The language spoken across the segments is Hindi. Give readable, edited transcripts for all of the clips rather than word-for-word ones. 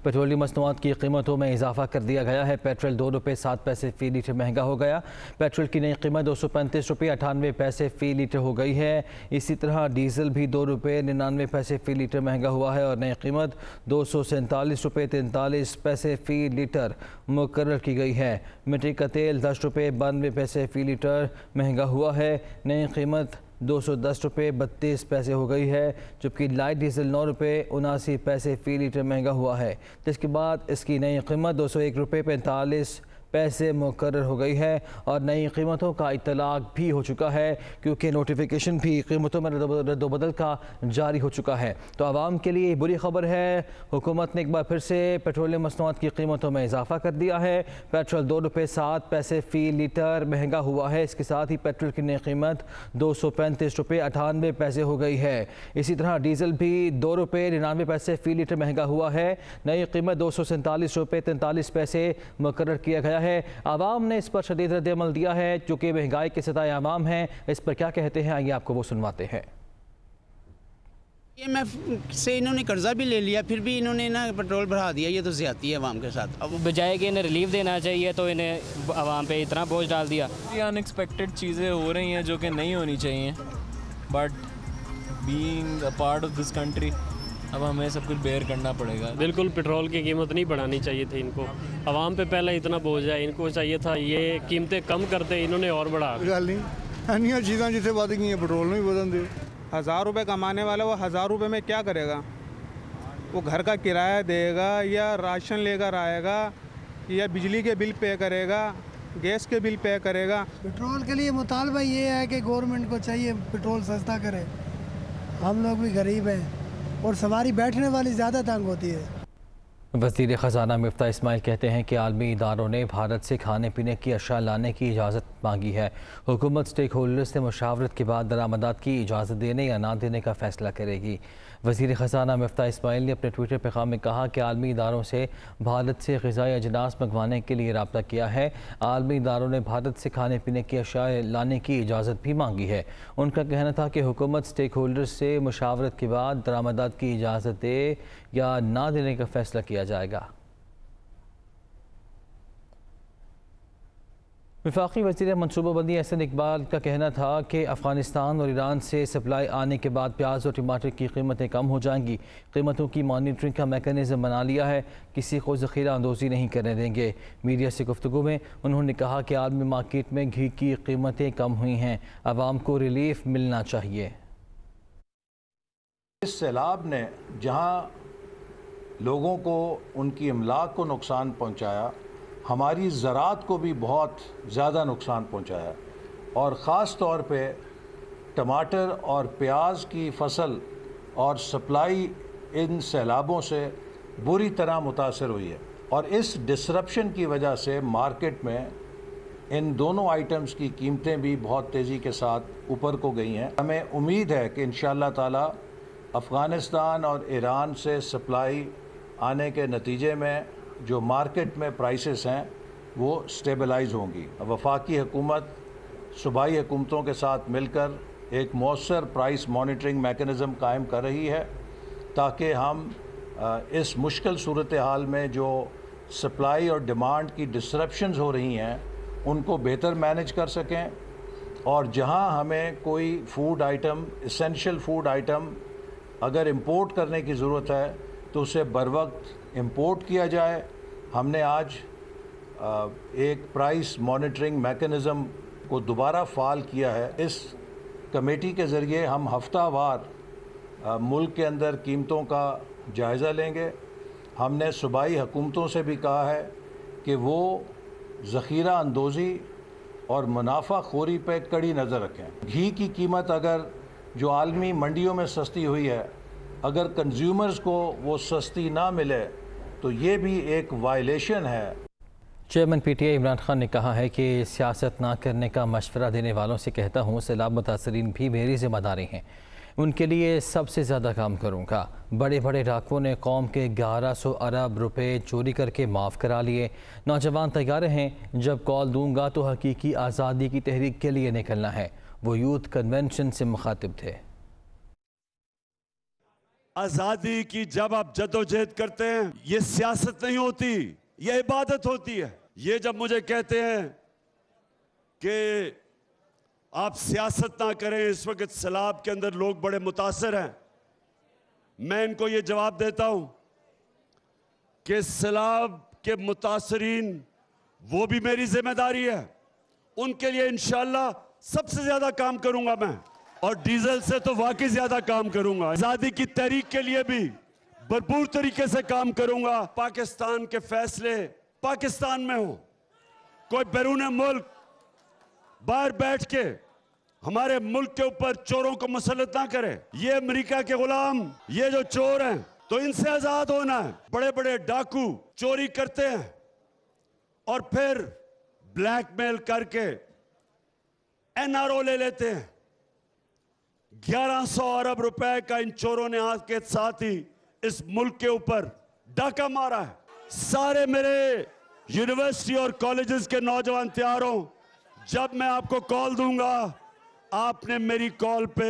पेट्रोलियम मसनूआत की कीमतों में इजाफा कर दिया गया है। पेट्रोल 2 रुपये 7 पैसे फ़ी लीटर महंगा हो गया। पेट्रोल की नई कीमत 235 रुपये 98 पैसे फ़ी लीटर हो गई है। इसी तरह डीजल भी 2 रुपये 99 पैसे फ़ी लीटर महंगा हुआ है और नई कीमत 247 रुपये 43 पैसे फ़ी लीटर मुकर्रर की गई है। मिट्टी का तेल 10 रुपये 92 पैसे फ़ी लीटर महंगा हुआ है। नई कीमत 210 रुपये 32 पैसे हो गई है, जबकि लाइट डीजल 9 रुपये 79 पैसे फ़ी लीटर महंगा हुआ है, जिसके बाद इसकी नई कीमत 201 रुपये 45 पैसे मुकर्रर हो गई है और नई कीमतों का इतलाक भी हो चुका है, क्योंकि नोटिफिकेशन भी कीमतों में रद्दोबदल का जारी हो चुका है। तो आवाम के लिए बुरी खबर है, हुकूमत ने एक बार फिर से पेट्रोलियम मसनूआत की कीमतों में इजाफा कर दिया है। पेट्रोल 2 रुपये 7 पैसे फ़ी लीटर महंगा हुआ है। इसके साथ ही पेट्रोल की नई कीमत 235 रुपये 98 पैसे हो गई है। इसी तरह डीजल भी 2 रुपये 99 पैसे फ़ी लीटर महंगा हुआ है। नई कीमत 247 रुपये 43 पैसे मुकर्रर किया गया है। आवाम ने इस पर शदीद रद्द-ए-अमल दिया है, चूँकि महंगाई के सताए आवाम हैं। इस पर क्या कहते हैं, आइए आपको वो सुनवाते हैं। IMF से इन्होंने कर्जा भी ले लिया, फिर भी इन्होंने ना पेट्रोल बढ़ा दिया। ये तो ज़्यादती है आवाम के साथ। अब बजाय कि इन्हें रिलीफ देना चाहिए तो इन्हें आवाम पे इतना बोझ डाल दिया। ये अनएक्सपेक्टेड चीज़ें हो रही हैं जो कि नहीं होनी चाहिए, but being a part of this country अब हमें सब कुछ बेयर करना पड़ेगा। बिल्कुल पेट्रोल की कीमत नहीं बढ़ानी चाहिए थी इनको। आवाम पे पहले इतना बोझ है, इनको चाहिए था ये कीमतें कम करते, इन्होंने और बढ़ा। गल नहीं इन्नियां चीज़ां जिथे वध गई पेट्रोल नहीं बदन दे। 1000 रुपये कमाने वाला वो 1000 रुपये में क्या करेगा? वो घर का किराया देगा या राशन लेकर आएगा या बिजली के बिल पे करेगा, गैस के बिल पे करेगा। पेट्रोल के लिए मुतालबा ये है कि गवर्नमेंट को चाहिए पेट्रोल सस्ता करे। हम लोग भी गरीब हैं और सवारी बैठने वाली ज़्यादा तंग होती है। वज़ीर ख़ज़ाना मिफ्ता इस्माइल कहते हैं कि आलमी इदारों ने भारत से खाने पीने की अशिया लाने की इजाज़त मांगी है। हुकूमत स्टेक होल्डर्स से मुशावरत के बाद दरामदात की इजाज़त देने या ना देने का फ़ैसला करेगी। वज़ीर ख़ज़ाना मिफ्ता इस्माइल ने अपने ट्विटर पैगाम में कहा कि आलमी इदारों से भारत से ग़िज़ाई अजनास मंगवाने के लिए रब्ता किया है। आलमी इदारों ने भारत से खाने पीने की अशिया लाने की इजाज़त भी मांगी है। उनका कहना था कि हुकूमत स्टेक होल्डर्स से मुशावरत के बाद दरामदात की इजाज़त दे या ना देने का फ़ैसला किया जाएगा। वफाकी वज़ीर मनसूबाबंदी एहसन इकबाल का कहना था कि अफ़गानिस्तान और ईरान से सप्लाई आने के बाद प्याज और टमाटर की कीमतें कम हो जाएंगी। कीमतों की मॉनिटरिंग का मेकनिज़म बना लिया है, किसी को ज़ख़ीरा अंदोज़ी नहीं करने देंगे। मीडिया से गुफ्तगू में उन्होंने कहा कि आलमी मार्केट में घी की कीमतें कम हुई हैं, आवाम को रिलीफ मिलना चाहिए। इस सैलाब ने जहाँ लोगों को उनकी इमलाक को नुकसान पहुँचाया, हमारी ज़राअत को भी बहुत ज़्यादा नुकसान पहुंचाया और ख़ास तौर पे टमाटर और प्याज की फसल और सप्लाई इन सैलाबों से बुरी तरह मुतासर हुई है और इस डिसरप्शन की वजह से मार्केट में इन दोनों आइटम्स की कीमतें भी बहुत तेज़ी के साथ ऊपर को गई हैं। हमें उम्मीद है कि इंशाअल्लाह ताला अफ़गानिस्तान और ईरान से सप्लाई आने के नतीजे में जो मार्केट में प्राइसेस हैं वो स्टेबलाइज होंगी। वफाकी हुकूमत सूबाई हुकूमतों के साथ मिलकर एक मौसर प्राइस मॉनिटरिंग मेकनिज़म कायम कर रही है ताकि हम इस मुश्किल सूरत हाल में जो सप्लाई और डिमांड की डिसरप्शंस हो रही हैं उनको बेहतर मैनेज कर सकें और जहां हमें कोई food item, essential food item अगर इंपोर्ट करने की ज़रूरत है तो उसे बरवक्त इंपोर्ट किया जाए। हमने आज एक प्राइस मॉनिटरिंग मेकनिज़म को दोबारा फ़ाल किया है। इस कमेटी के ज़रिए हम हफ्तावार मुल्क के अंदर कीमतों का जायज़ा लेंगे। हमने सूबाई हुकूमतों से भी कहा है कि वो ज़ख़ीरा अंदोज़ी और मुनाफा खोरी पर कड़ी नज़र रखें। घी की कीमत अगर जो आलमी मंडियों में सस्ती हुई है, अगर कंज्यूमर्स को वो सस्ती ना मिले तो ये भी एक वायलेशन है। चेयरमैन PTI इमरान खान ने कहा है कि सियासत ना करने का मशवरा देने वालों से कहता हूँ सैलाब मुतासरीन भी मेरी ज़िम्मेदारी हैं, उनके लिए सबसे ज़्यादा काम करूँगा। बड़े बड़े डाकुओं ने कौम के 1100 अरब रुपए चोरी करके माफ़ करा लिए। नौजवान तैयार हैं, जब कॉल दूँगा तो हकीकी आज़ादी की तहरीक के लिए निकलना है। वो यूथ कन्वेंशन से मुखातिब थे। आज़ादी की जब आप जद्दोजहद करते हैं, ये सियासत नहीं होती, ये इबादत होती है। ये जब मुझे कहते हैं कि आप सियासत ना करें, इस वक्त सैलाब के अंदर लोग बड़े मुतासर हैं, मैं इनको ये जवाब देता हूं कि सैलाब के मुतासरीन वो भी मेरी जिम्मेदारी है, उनके लिए इंशाअल्लाह सबसे ज्यादा काम करूंगा मैं, और डीजल से तो वाकई ज्यादा काम करूंगा। आज़ादी की तहरीक के लिए भी भरपूर तरीके से काम करूंगा। पाकिस्तान के फैसले पाकिस्तान में हो, कोई बैरून मुल्क बाहर बैठ के हमारे मुल्क के ऊपर चोरों को मुसल्लत ना करे। ये अमेरिका के गुलाम, ये जो चोर हैं, तो इनसे आजाद होना है। बड़े बड़े डाकू चोरी करते हैं और फिर ब्लैकमेल करके एनआरओ ले लेते हैं। 1100 अरब रुपए का इन चोरों ने आज के साथ ही इस मुल्क के ऊपर डाका मारा है। सारे मेरे यूनिवर्सिटी और कॉलेजेस के नौजवान तैयार हो, जब मैं आपको कॉल दूंगा, आपने मेरी कॉल पे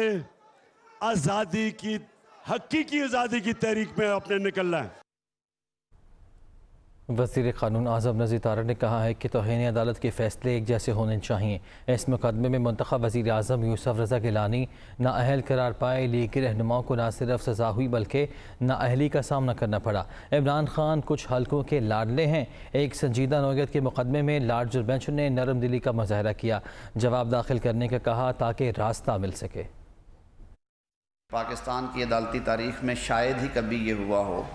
आज़ादी की, हकीकी आज़ादी की तहरीक में आपने निकलना है। वज़ीर क़ानून आज़म नज़ीर तारड़ ने कहा है कि तौहीन अदालत के फ़ैसले एक जैसे होने चाहिए। इस मुकदमे में मुंतख़ब वज़ीर आज़म यूसुफ रज़ा गिलानी नाअहल करार पाए लीगी रहनुमाओं को न सिर्फ सज़ा हुई बल्कि नाअहली का सामना करना पड़ा। इमरान खान कुछ हल्कों के लाडले हैं। एक संजीदा नौयत के मुकदमे में लार्जर बेंच ने नरम दिली का मुजाहरा किया, जवाब दाखिल करने का कहा ताकि रास्ता मिल सके। पाकिस्तान की अदालती तारीख़ में शायद ही कभी ये हुआ हो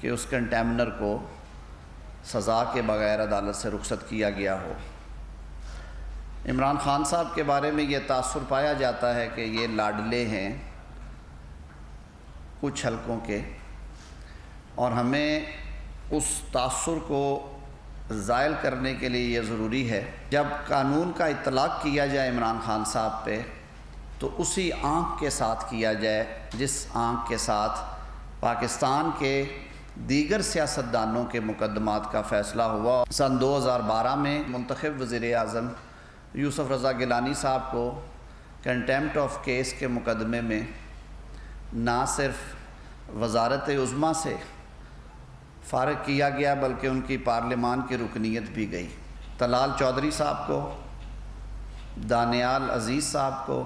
कि उस कंटेमनर को सज़ा के बगैर अदालत से रुखसत किया गया हो। इमरान खान साहब के बारे में ये तासुर पाया जाता है कि ये लाडले हैं कुछ हलकों के, और हमें उस तासुर को ज़ायल करने के लिए ये ज़रूरी है, जब कानून का इतलाक़ किया जाए इमरान खान साहब पे, तो उसी आँख के साथ किया जाए जिस आँख के साथ पाकिस्तान के दीगर सियासतदानों के मुकदमात का फ़ैसला हुआ। सन 2012 में मुंतखब वज़ीर आज़म यूसुफ रज़ा गिलानी साहब को कंटेम्प्ट ऑफ केस के मुकदमे में ना सिर्फ वज़ारत उज़्मा से फ़ारिग किया गया बल्कि उनकी पार्लिमान की रुकनीत भी गई। तलाल चौधरी साहब को, दानियाल अज़ीज़ साहब को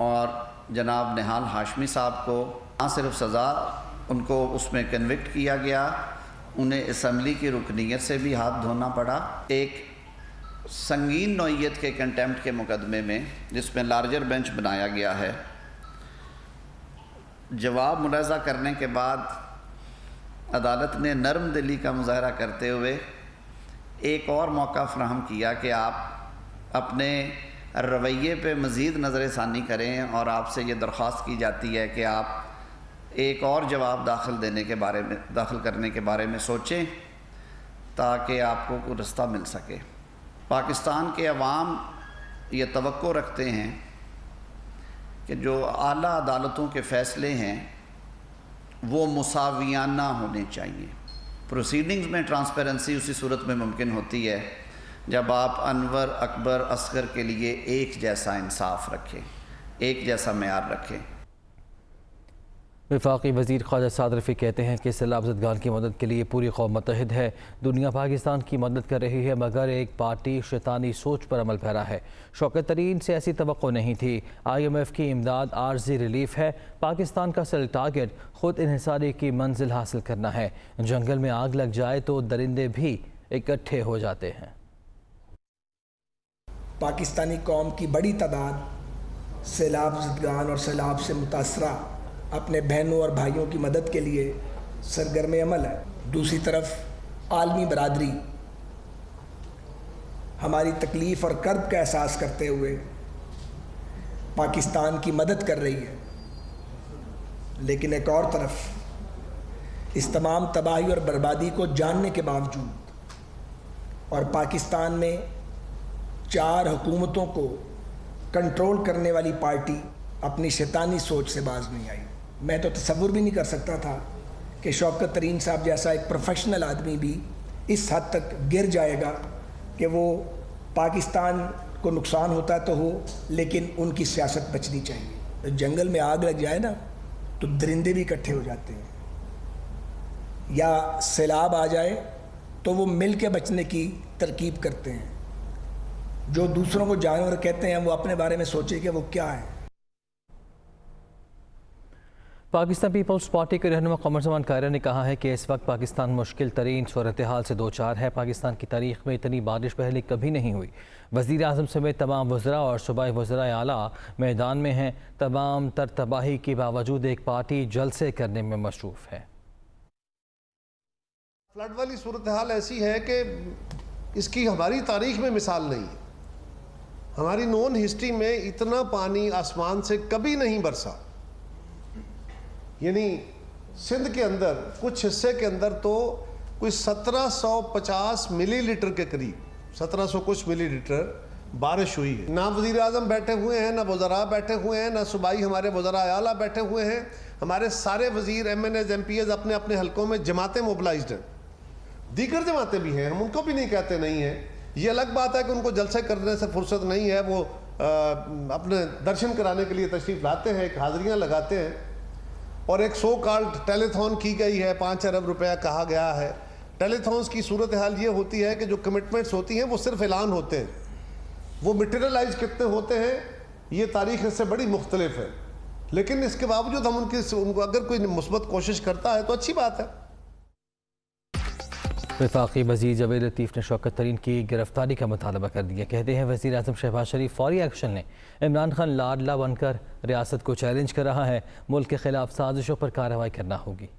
और जनाब निहाल हाशमी साहब को ना सिर्फ सज़ा उनको उसमें कन्विक्ट किया गया, उन्हें असम्बली की रुकनीत से भी हाथ धोना पड़ा। एक संगीन नौइयत के कंटेम्प्ट के मुकदमे में जिसमें लार्जर बेंच बनाया गया है, जवाब मुलाज़ा करने के बाद अदालत ने नरम दिली का मुजाहरा करते हुए एक और मौका फ़राहम किया कि आप अपने रवैये पे मज़ीद नज़र-ए-सानी करें, और आपसे ये दरख्वास्त की जाती है कि आप एक और जवाब दाखिल करने के बारे में सोचें ताकि आपको कोई रास्ता मिल सके। पाकिस्तान के अवाम ये तवक्को रखते हैं कि जो आला अदालतों के फ़ैसले हैं वो मुसावियाना होने चाहिए। प्रोसीडिंग्स में ट्रांसपेरेंसी उसी सूरत में मुमकिन होती है जब आप अनवर, अकबर, असगर के लिए एक जैसा इंसाफ रखें, एक जैसा मेयार रखें। वफाकी वज़ीर ख्वाजा साद रफ़ी कहते हैं कि सैलाब-ज़दगान की मदद के लिए पूरी कौम मुत्तहिद है। दुनिया पाकिस्तान की मदद कर रही है, मगर एक पार्टी शैतानी सोच पर अमल पैरा है। शौकत तरीन से ऐसी तवक्को नहीं थी। IMF की इमदाद आर्जी रिलीफ है। पाकिस्तान का असल टारगेट खुद इन्हिसारी की मंजिल हासिल करना है। जंगल में आग लग जाए तो दरिंदे भी इकट्ठे हो जाते हैं। पाकिस्तानी कौम की बड़ी तादाद सैलाब-ज़दगान और सैलाब से मुतासरा अपने बहनों और भाइयों की मदद के लिए सरगर्म अमल है। दूसरी तरफ आलमी बरादरी हमारी तकलीफ़ और कर्ब का एहसास करते हुए पाकिस्तान की मदद कर रही है, लेकिन एक और तरफ इस तमाम तबाही और बर्बादी को जानने के बावजूद और पाकिस्तान में 4 हुकूमतों को कंट्रोल करने वाली पार्टी अपनी शैतानी सोच से बाज नहीं आई। मैं तो तसव्वुर भी नहीं कर सकता था कि शौकत तरीन साहब जैसा एक प्रोफेशनल आदमी भी इस हद तक गिर जाएगा कि वो पाकिस्तान को नुकसान होता तो हो, लेकिन उनकी सियासत बचनी चाहिए। जंगल में आग लग जाए ना तो दरिंदे भी इकट्ठे हो जाते हैं, या सैलाब आ जाए तो वो मिल के बचने की तरकीब करते हैं। जो दूसरों को जानवर कहते हैं वो अपने बारे में सोचे कि वो क्या है। पाकिस्तान पीपल्स पार्टी के रहनुमा कमर जमान कायरा ने कहा है कि इस वक्त पाकिस्तान मुश्किल तरीन सूरत हाल से दो चार है। पाकिस्तान की तारीख में इतनी बारिश पहले कभी नहीं हुई। वज़ीर आज़म समेत तमाम वज़रा और सूबाई वज़रा आला मैदान में हैं। तमाम तर तबाही के बावजूद एक पार्टी जलसे करने में मशरूफ़ है। फ्लड वाली सूरत हाल ऐसी है कि इसकी हमारी तारीख में मिसाल नहीं है। हमारी नॉन हिस्ट्री में इतना पानी आसमान से कभी नहीं बरसा। यानी सिंध के अंदर कुछ हिस्से के अंदर तो कोई 1750 मिलीलीटर के करीब 1700 कुछ मिलीलीटर बारिश हुई है। ना वज़ीर आज़म बैठे हुए हैं, ना वज़रा बैठे हुए हैं, ना सूबाई हमारे वज़रा आला बैठे हुए हैं। हमारे सारे वज़ीर MNAs MPAs अपने अपने हलकों में जमातें मोबिलाइज्ड हैं। दीगर जमातें भी हैं, हम उनको भी नहीं कहते नहीं हैं। ये अलग बात है कि उनको जलसे करने से फुर्सत नहीं है। वो अपने दर्शन कराने के लिए तशरीफ़ लाते हैं, एक हाज़िरियाँ लगाते हैं और एक सो कॉल्ड टेलीथॉन की गई है। 5 अरब रुपया कहा गया है। टेलीथॉन्स की सूरत हाल ये होती है कि जो कमिटमेंट्स होती हैं वो सिर्फ ऐलान होते हैं, वो मटेरियलाइज कितने होते हैं ये तारीख इससे बड़ी मुख्तलिफ है। लेकिन इसके बावजूद हम उनको अगर कोई मुस्बत कोशिश करता है तो अच्छी बात है। वफाकी वज़ीर जवेद लतीफ़ ने शौकत तरीन की गिरफ्तारी का मुतालबा कर दिया। कहते हैं वज़ीर आज़म शहबाज शरीफ फौरी एक्शन ने इमरान खान लाडला बनकर रियासत को चैलेंज कर रहा है। मुल्क के खिलाफ साजिशों पर कार्रवाई करना होगी।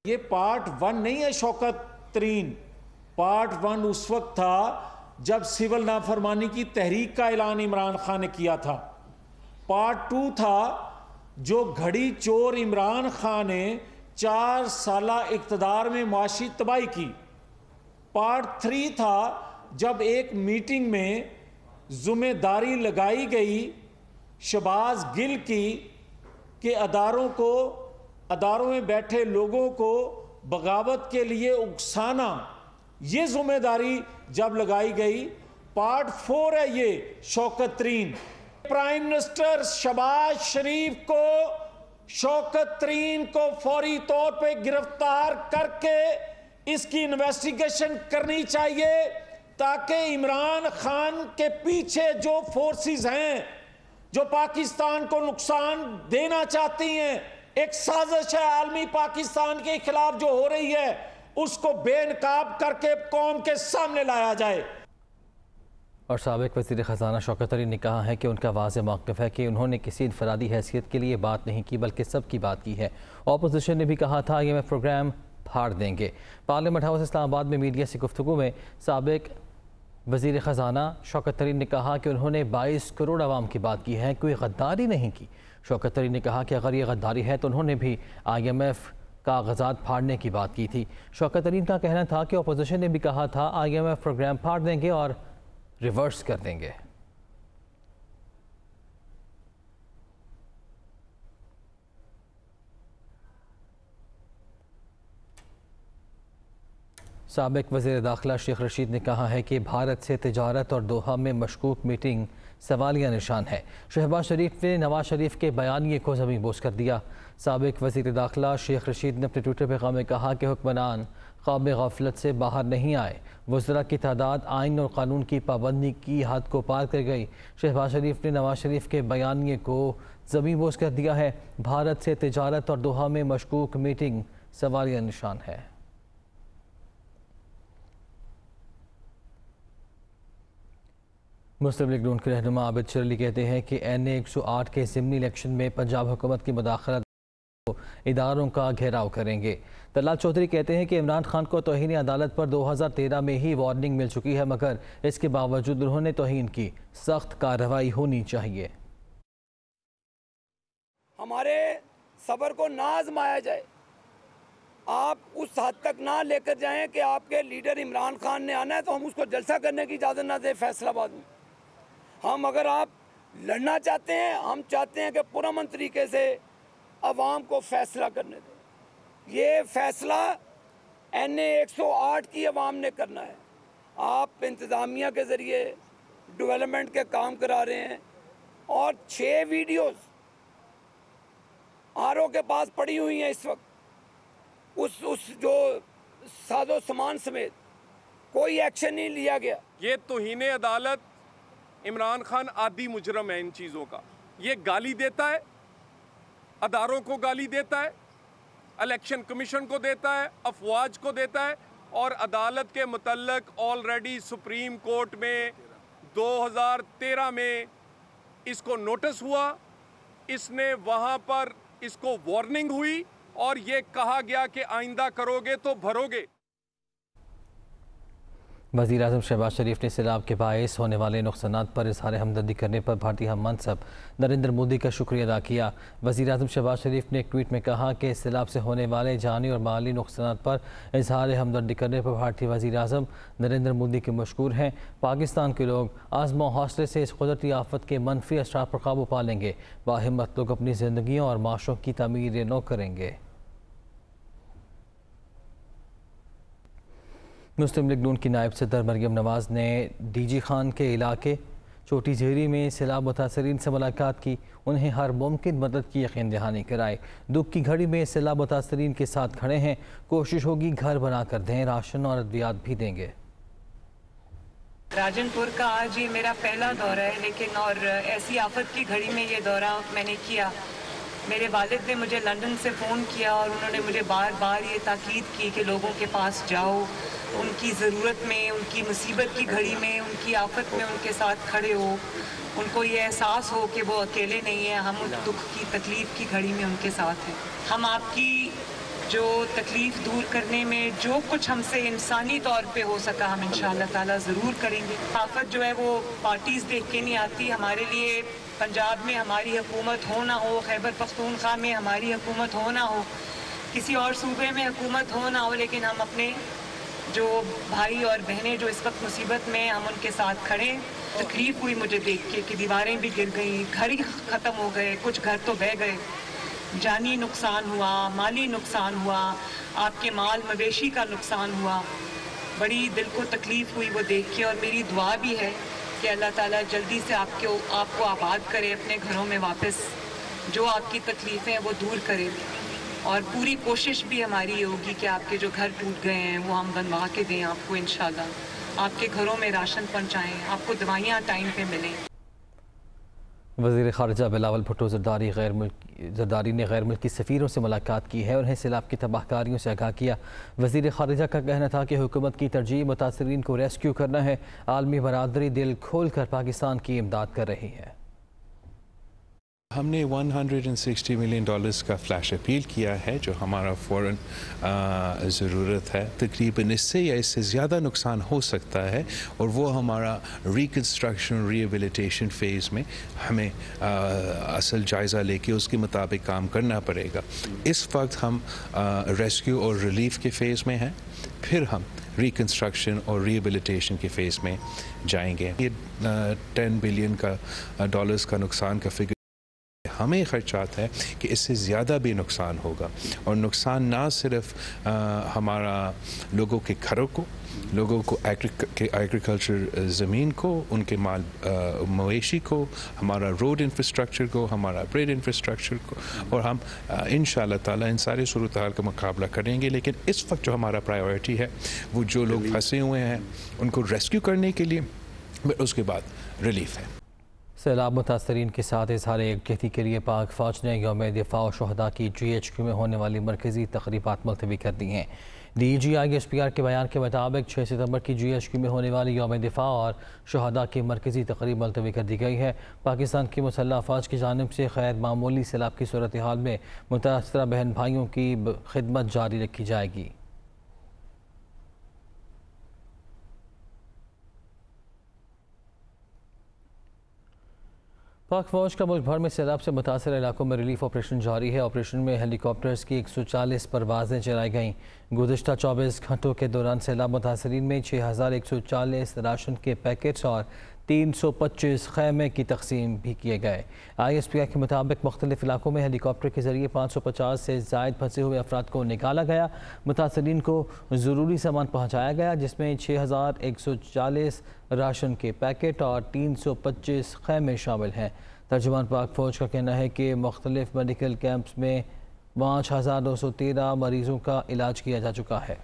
ये पार्ट 1 नहीं है शौकत तरीन। पार्ट 1 उस वक्त था जब सिविल नाफरमानी की तहरीक का ऐलान इमरान खान ने किया था। पार्ट 2 था जो घड़ी चोर इमरान खान ने 4 साला इक़्तिदार में माशी तबाही की। पार्ट 3 था जब एक मीटिंग में जिम्मेदारी लगाई गई शहबाज गिल की कि अदारों में बैठे लोगों को बगावत के लिए उकसाना, ये जिम्मेदारी जब लगाई गई। पार्ट 4 है ये शौकत तरीन। प्राइम मिनिस्टर शहबाज शरीफ को शौकत तरीन को फौरी तौर पे गिरफ्तार करके इसकी इन्वेस्टिगेशन करनी चाहिए ताकि इमरान खान के पीछे जो फोर्सेस हैं जो पाकिस्तान को नुकसान देना चाहती हैं, एक साजिश है आलमी पाकिस्तान के खिलाफ जो हो रही है, उसको बेनकाब करके कौम के सामने लाया जाए। और साबिक वज़ीर ख़ज़ाना शौकत तरीन ने कहा है कि उनका वाज़ेह मौक़िफ़ है कि उन्होंने किसी इनफरादी हैसियत के लिए बात नहीं की बल्कि सब की बात की है। अपोजिशन ने भी कहा था IMF प्रोग्राम फाड़ देंगे। पार्लियामेंट हाउस इस्लामाबाद में मीडिया से गुफ्तगू में साबिक वज़ीर ख़ज़ाना शौकत तरीन ने कहा कि उन्होंने 22 करोड़ आवाम की बात की है, कोई गद्दारी नहीं की। शौकत तरीन ने कहा कि अगर ये गद्दारी है तो उन्होंने भी IMF कागजात फाड़ने की बात की थी। शौकत तरीन का कहना था कि अपोजिशन ने भी कहा था IMF प्रोग्राम फाड़ देंगे और रिवर्स कर देंगे। साबिक वज़ीर दाखिला शेख रशीद ने कहा है कि भारत से तिजारत और दोहा में मशकूक मीटिंग सवालिया निशान है। शहबाज शरीफ ने नवाज शरीफ के बयानिए को ज़मीन बोस कर दिया। साबिक वज़ीर दाखिला शेख रशीद ने अपने ट्विटर पैगाम में कहा कि हुक्मरान ख्वाब गफलत से बाहर नहीं आए। वज़रा की तादाद आइन और कानून की पाबंदी की हद को पार कर गई। शहबाज शरीफ ने नवाज शरीफ के बयानिए को ज़मीन बोस कर दिया है। भारत से तिजारत और दोहा में मशकूक मीटिंग सवालिया निशान है। मुस्लिम लीग नून के रहनुमा आबिद शर्ली कहते हैं कि NA 108 के ज़िमनी इलेक्शन में पंजाब हुकूमत की मुदाखलत इदारों का घेराव करेंगे। तलाल चौधरी कहते हैं कि इमरान खान को तौहीन अदालत पर 2013 में ही वार्निंग मिल चुकी है, मगर इसके बावजूद उन्होंने तौहीन की। सख्त कार्रवाई होनी चाहिए। हमारे सब्र को ना आजमाया जाए। आप उस हद तक ना लेकर जाएं कि आपके लीडर इमरान खान ने आना है तो हम उसको जलसा करने की इजाज़त ना दें फैसलाबाद में। हम अगर आप लड़ना चाहते हैं, हम चाहते हैं कि पुरअमन तरीके से अवाम को फैसला करने दें। ये फैसला NA 108 की अवाम ने करना है। आप इंतज़ामिया के ज़रिए डेवलपमेंट के काम करा रहे हैं और 6 वीडियोस आरओ के पास पड़ी हुई हैं इस वक्त, उस जो साजो सामान समेत कोई एक्शन नहीं लिया गया। ये तौहीन अदालत, इमरान खान आदी मुजरम है इन चीज़ों का। ये गाली देता है, अदारों को गाली देता है, इलेक्शन कमीशन को देता है, अफवाज को देता है, और अदालत के मुतल्लक ऑलरेडी सुप्रीम कोर्ट में 2013 में इसको नोटिस हुआ, इसने वहाँ पर इसको वार्निंग हुई और ये कहा गया कि आइंदा करोगे तो भरोगे। वज़ीर आज़म शहबाज शरीफ ने सैलाब के बायस होने वाले नुकसानात पर इज़हार हमदर्दी करने पर भारतीय हम मनसब नरेंद्र मोदी का शुक्रिया अदा किया। वज़ीर आज़म शहबाज शरीफ ने एक ट्वीट में कहा कि सैलाब से होने वाले जानी और माली नुकसानात पर इज़हार हमदर्दी करने पर भारतीय वज़ीर आज़म नरेंद्र मोदी के मशकूर हैं। पाकिस्तान के लोग आज़म और हौसले से इस कुदरती आफत के मनफी असरार पर काबू पा लेंगे। बाहिम्मत लोग अपनी ज़िंदगियों और माशरों की तमीर नौ करेंगे। मुस्लिम लीग नून की नायब सदर मरियम नवाज ने डीजी खान के इलाके छोटी झीरी में सैलाब मुतासरीन से मुलाकात की, उन्हें हर मुमकिन मदद की यकीन दहानी कराई। दुख की घड़ी में सैलाब मुतासरीन के साथ खड़े हैं, कोशिश होगी घर बना कर दें, राशन और अद्वियात भी देंगे। राजनपुर का आज ये मेरा पहला दौरा है, लेकिन और ऐसी आफत की घड़ी में ये दौरा मैंने किया। मेरे वालिद ने मुझे लंदन से फ़ोन किया और उन्होंने मुझे बार बार ये ताकीद की कि लोगों के पास जाओ, उनकी ज़रूरत में, उनकी मुसीबत की घड़ी में, उनकी आफत में उनके साथ खड़े हो, उनको ये एहसास हो कि वो अकेले नहीं है, हम उस दुख की तकलीफ़ की घड़ी में उनके साथ हैं। हम आपकी जो तकलीफ़ दूर करने में जो कुछ हमसे इंसानी तौर पे हो सका हम इंशाअल्लाह ताला ज़रूर करेंगे। आफत जो है वो पार्टीज़ देख के नहीं आती। हमारे लिए पंजाब में हमारी हुकूमत हो ना हो, खैबर पख्तूनख्वा में हमारी हुकूमत हो ना हो, किसी और सूबे में हुकूमत हो ना हो, लेकिन हम अपने जो भाई और बहनें जो इस वक्त मुसीबत में, हम उनके साथ खड़े। तकलीफ़ हुई मुझे देख के कि दीवारें भी गिर गई, घर ही ख़त्म हो गए, कुछ घर तो बह गए, जानी नुकसान हुआ, माली नुकसान हुआ, आपके माल मवेशी का नुकसान हुआ। बड़ी दिल को तकलीफ़ हुई वो देख के, और मेरी दुआ भी है कि अल्लाह ताला जल्दी से आपको आबाद करे अपने घरों में वापस, जो आपकी तकलीफ़ें हैं वो दूर करे। और पूरी कोशिश भी हमारी ये होगी कि आपके जो घर टूट गए हैं वो हम बनवा के दें आपको इंशाल्लाह, आपके घरों में राशन पहुँचाएँ, आपको दवाइयाँ टाइम पे मिलें। वज़ीर ख़ारिजा बिलावल भुट्टो ज़रदारी ने गैर मुल्की सफ़ीरों से मुलाकात की है, उन्हें सैलाब की तबाहकारियों से आगाह किया। वज़ीर ख़ारिजा का कहना था कि हुकूमत की तरजीह मुतासरीन को रेस्क्यू करना है। आलमी बरादरी दिल खोल कर पाकिस्तान की इमदाद कर रही है। हमने $160 मिलियन का फ्लैश अपील किया है, जो हमारा फ़ौरन ज़रूरत है। तकरीबन इससे या इससे ज़्यादा नुकसान हो सकता है, और वो हमारा रिकन्स्ट्रक्शन रिहेबिलिटेशन फ़ेज़ में हमें असल जायज़ा लेके उसके मुताबिक काम करना पड़ेगा। इस वक्त हम रेस्क्यू और रिलीफ के फ़ेज़ में हैं, फिर हम रिकन्स्ट्रक्शन और रिहेबिलिटेशन के फ़ेज़ में जाएंगे। ये $10 बिलियन का नुकसान का फिगर हमें खर्चात है कि इससे ज़्यादा भी नुकसान होगा, और नुकसान ना सिर्फ हमारा लोगों के घरों को, लोगों को एग्रीकल्चर ज़मीन को, उनके माल मवेशी को, हमारा रोड इंफ्रास्ट्रक्चर को, हमारा ब्रिज इंफ्रास्ट्रक्चर को, और हम इंशाअल्लाह ताला इन सारे सूरत हाल का मुकाबला करेंगे। लेकिन इस वक्त जो हमारा प्रायोरिटी है वो जो लोग फंसे हुए हैं उनको रेस्क्यू करने के लिए, उसके बाद रिलीफ है। सैलाब मुतासरीन के साथ इजहार यकजहती के लिए पाक फ़ौज ने यौम दिफा और शहदा की GHQ में होने वाली मरकज़ी तक़रीबात मुलतवी कर दी हैं। DGI SPR के बयान के मुताबिक 6 सितंबर की GHQ में होने वाली यौम दिफा और शहदा की मरकज़ी तक़रीब मुलतवी कर दी गई है। पाकिस्तान की मुसल्लह अफ़वाज की जानिब से गैर मामूली सैलाब की सूरत हाल में मुतासरा बहन भाइयों की खिदमत जारी रखी जाएगी। पाक फ़ौज का मुल्क भर में सैलाब से मुतासर इलाकों में रिलीफ ऑपरेशन जारी है। ऑपरेशन में हेलीकॉप्टर्स की 140 परवाज़ें चलाई गईं। गुज़िश्ता 24 घंटों के दौरान सैलाब मुतासरीन में 6140 राशन के पैकेट्स और 325 खैमे की तकसीम भी किए गए। ISPR के मुताबिक मुख्तलिफ इलाकों में हेलीकॉप्टर के ज़रिए 550 से ज़ायद फंसे हुए अफराद को निकाला गया। मुतासरीन को ज़रूरी सामान पहुँचाया गया, जिसमें 6140 राशन के पैकेट और 325 खैमे शामिल हैं। तर्जुमान पाक फ़ौज का कहना है कि मुख्तलिफ मेडिकल कैंप्स में 5,913 मरीज़ों का इलाज किया जा चुका है।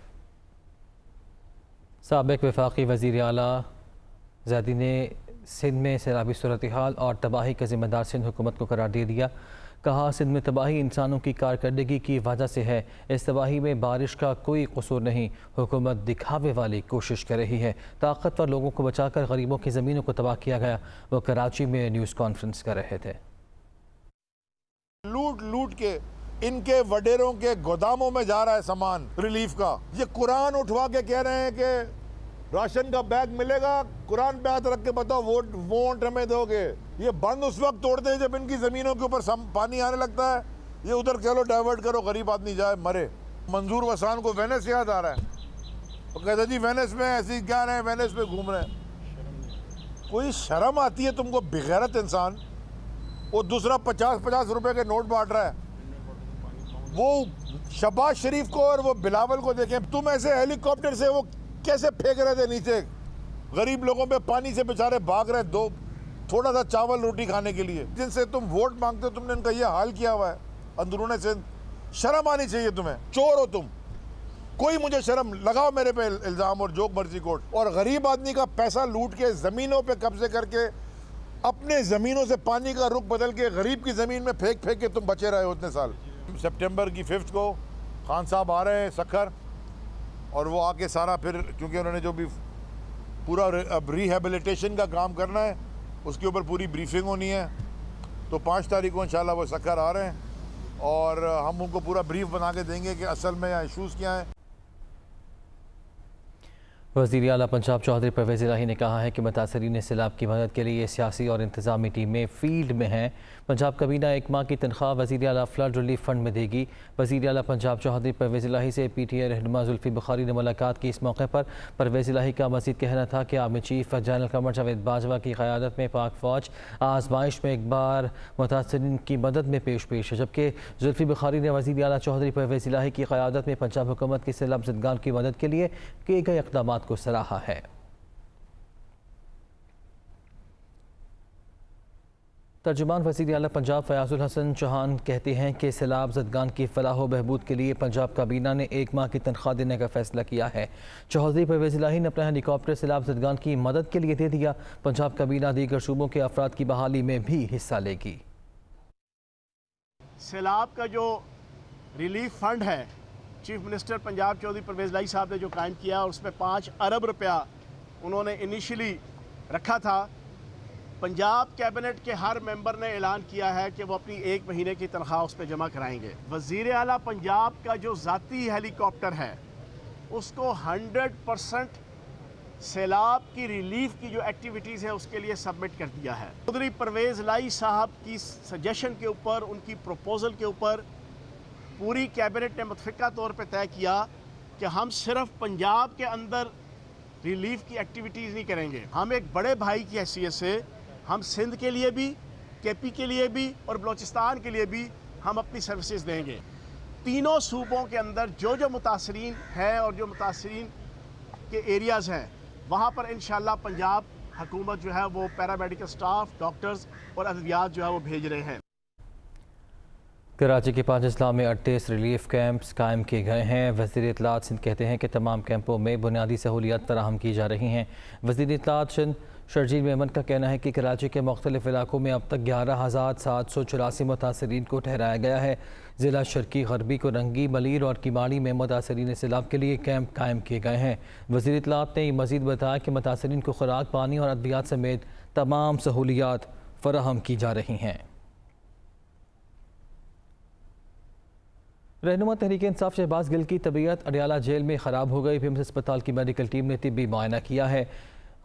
साबिक़ वफाकी वज़ीर आला ज़ैदी ने सिंध में सैलाबी सूरत हाल और तबाही का ज़िम्मेदार सिंध हुकूमत को करार दे दिया। कहा, सिंध में तबाही इंसानों की कारकर्दगी की वजह से है। इस तबाही में बारिश का कोई कसूर नहीं। हुकूमत दिखावे वाली कोशिश कर रही है। ताकतवर लोगों को बचाकर गरीबों की ज़मीनों को तबाह किया गया। वो कराची में न्यूज़ कॉन्फ्रेंस कर रहे थे। लूट लूट के इनके वडेरों के गोदामों में जा रहा है सामान रिलीफ का। ये कुरान उठवा के कह रहे हैं कि राशन का बैग मिलेगा, कुरान पे हाथ रख के बताओ वोट हमें दोगे। ये बंद उस वक्त तोड़ते हैं जब इनकी जमीनों के ऊपर पानी आने लगता है। ये उधर कह लो डाइवर्ट करो, गरीब आदमी जाए मरे। मंजूर वसान को वेनिस याद आ रहा है, वो कहते जी वेनिस में ऐसे क्या रहे हैं, वेनिस में घूम रहे हैं। कोई शर्म आती है तुमको, बेगैरत इंसान। वो दूसरा 50-50 रुपए के नोट बांट रहा है। वो शहबाज शरीफ को और वो बिलावल को देखें, तुम ऐसे हेलीकॉप्टर से वो कैसे फेंक रहे थे नीचे, गरीब लोगों पे पानी से बेचारे भाग रहे दो थोड़ा सा चावल रोटी खाने के लिए, जिनसे तुम वोट मांगते हो। तुमने इनका ये हाल किया हुआ है अंदरूने सिंध। शर्म आनी चाहिए तुम्हें, चोर हो तुम। कोई मुझे शर्म लगाओ मेरे पे इल्ज़ाम और जो मर्जी कोर्ट। और गरीब आदमी का पैसा लूट के ज़मीनों पे कब्जे करके अपने ज़मीनों से पानी का रुख बदल के गरीब की ज़मीन में फेंक फेंक के तुम बचे रहे हो इतने साल। सितंबर की 5 को खान साहब आ रहे हैं सखर, और वो आके सारा फिर क्योंकि उन्होंने जो भी पूरा अब रिहेबिलिटेशन का काम करना है उसके ऊपर पूरी ब्रीफिंग होनी है। तो 5 तारीख को इंशाल्लाह वो सखर आ रहे हैं और हम उनको पूरा ब्रीफ बना के देंगे कि असल में यहाँ इशूज़ क्या हैं। वज़ीर आला पंजाब चौधरी परवेज़ इलाही ने कहा है कि मुतासरीन सैलाब की मदद के लिए सियासी और इंतज़ामी टीमें फील्ड में हैं। पंजाब काबीना 1 माह की तनख्वाह वज़ीर आला फ्लड रिलीफ फ़ंड में देगी। वज़ीर आला पंजाब चौधरी परवेज़ इलाही से PTI रहनुमा जुल्फ़ी बुखारी ने मुलाकात की। इस मौके पर परवेज़ इलाही का मज़ीद कहना था कि army chief general Qamar Javed Bajwa की क़यादत में पाक फ़ौज आजमाइश में एक बार मुतासरीन की मदद में पेश है। जबकि जुल्फ़ी बुखारी ने वज़ीर आला चौधरी परवेज़ इलाही की क़यादत में पंजाब हुकूमत की सैलाब ज़दगान की मदद के लिए किए गए इक़दामात को सराहा है। तर्जुमान वज़ीर आला पंजाब फयाजुल हसन चौहान कहते हैं कि सैलाब ज़दगान की फलाह व बहबूद के लिए पंजाब काबीना ने 1 माह की तनख्वाह देने का फैसला किया है। चौधरी परवेज़ इलाही ने अपना हेलीकॉप्टर सैलाब ज़दगान की मदद के लिए दे दिया। पंजाब काबीना दीगर सूबों के अफराद की बहाली में भी हिस्सा लेगी। सैलाब का जो रिलीफ फंड है चीफ मिनिस्टर पंजाब चौधरी परवेज़ इलाही साहब ने जो कायम किया और उसमें 5 अरब रुपया उन्होंने इनिशियली रखा था। पंजाब कैबिनेट के हर मेंबर ने ऐलान किया है कि वो अपनी 1 महीने की तनख्वाह उस पर जमा कराएंगे। वज़ीर आला पंजाब का जो ज़ाती हेलीकॉप्टर है उसको 100% सैलाब की रिलीफ की जो एक्टिविटीज़ है उसके लिए सबमिट कर दिया है। चौधरी परवेज़ इलाही साहब की सजेशन के ऊपर, उनकी प्रपोज़ल के ऊपर पूरी कैबिनेट ने मुतफ़िका तौर पर तय किया कि हम सिर्फ पंजाब के अंदर रिलीफ की एक्टिविटीज़ नहीं करेंगे। हम एक बड़े भाई की हैसियत से हम सिंध के लिए भी, KP के लिए भी और बलोचिस्तान के लिए भी हम अपनी सर्विसेज देंगे। तीनों सूबों के अंदर जो जो मुतासरीन हैं और जो मुतासरीन के एरियाज़ हैं वहाँ पर इंशाअल्लाह पंजाब हुकूमत जो है वो पैरामेडिकल स्टाफ, डॉक्टर्स और अद्वियात जो है वो भेज रहे हैं। कराची के 5 अजला में 38 रिलीफ कैंप्स कायम किए गए हैं। वज़ीर इत्तलात सिंध कहते हैं कि तमाम कैंपों में बुनियादी सहूलियात फराहम की जा रही हैं। वज़ीर इत्तलात सिंध शर्जील मेमन का कहना है कि कराची के मुख्तलिफ इलाकों में अब तक 11,784 मुतासरीन को ठहराया गया है। ज़िला शर्की गरबी को रंगी, मलीर और किमाड़ी में मुतासरीन सैलाब के लिए कैंप कायम किए गए हैं। वज़ीर इत्तलात ने मज़ीद बताया कि मुतासरीन को खुराक, पानी और अद्वियात समेत तमाम सहूलियात फराहम की जा रही हैं। रहनुमा तहरीक इंसाफ शहबाज गिल की तबीयत अडियाला जेल में ख़राब हो गई। पिम्स अस्पताल की मेडिकल टीम ने तिब्बी मुआयना किया है।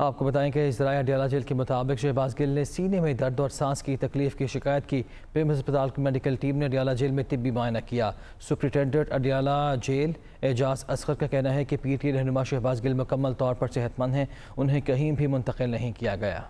आपको बताएं कि ज़राए अडियाला जेल के मुताबिक शहबाज गिल ने सीने में दर्द और सांस की तकलीफ की शिकायत की। पिम्स अस्पताल की मेडिकल टीम ने अडियाला जेल में तिब्बी मुआयना किया। सुप्रिटेंडेंट अडियाला जेल एजाज असगर का कहना है कि PTI रहनुमा शहबाज गिल मुकम्मल तौर पर सेहतमंद हैं, उन्हें कहीं भी मुंतकिल नहीं किया गया।